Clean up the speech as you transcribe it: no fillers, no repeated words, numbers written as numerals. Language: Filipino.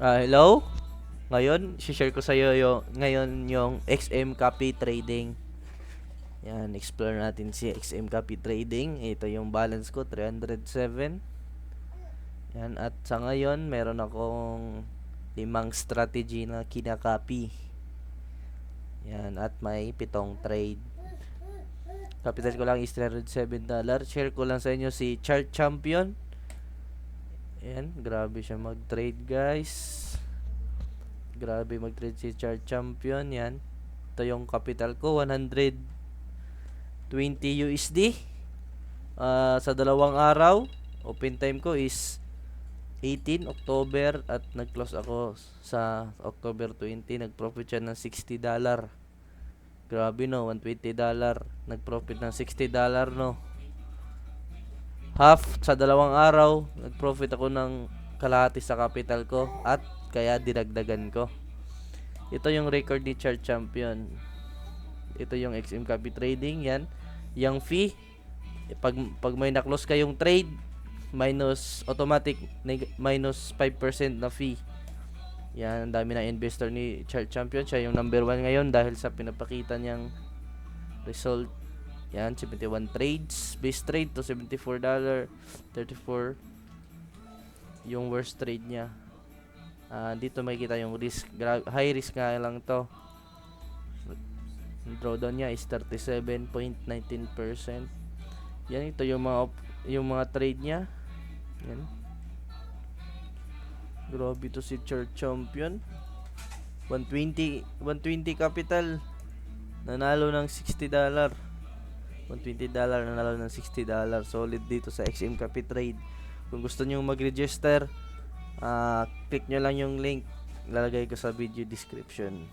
Hello? Ngayon, share ko sa iyo yung XM Copy Trading. Yan, explore natin si XM Copy Trading. Ito yung balance ko, 307. Yan, at sa ngayon, meron akong 5 strategy na kinakopy. Yan, at may 7 trade. Capital ko lang is $307. Share ko lang sa inyo si Chart Champion. Yan, grabe siya mag-trade, guys. Grabe mag-trade si Chart Champion. Yan. Ito yung capital ko, 120 USD. Sa 2 araw, open time ko is 18 October at nag-close ako sa October 20. Nag-profit siya ng $60. Grabe no, $120. Nag-profit ng $60 no. Half sa 2 araw, nag-profit ako ng kalahati sa capital ko at kaya dinagdagan ko. Ito yung record ni Chart Champion. Ito yung XM Copy Trading. Yan. Yung fee, pag may na-close kayong trade, automatic minus 5% na fee. Yan, ang dami ng investor ni Chart Champion. Siya yung number 1 ngayon dahil sa pinapakita niyang result. Yan, 71 trades. Base trade to $74. 34 yung worst trade niya. Dito makikita yung risk. High risk nga lang to. Yung drawdown niya is 37.19%. Yan, ito yung mga trade niya. Yan. Grabe to si Chart Champion. 120 capital. Nanalo ng $60. $120 nanalo ng $60. Solid dito sa XM Copy Trade. Kung gusto niyo mag-register, click nyo lang yung link. Lalagay ko sa video description.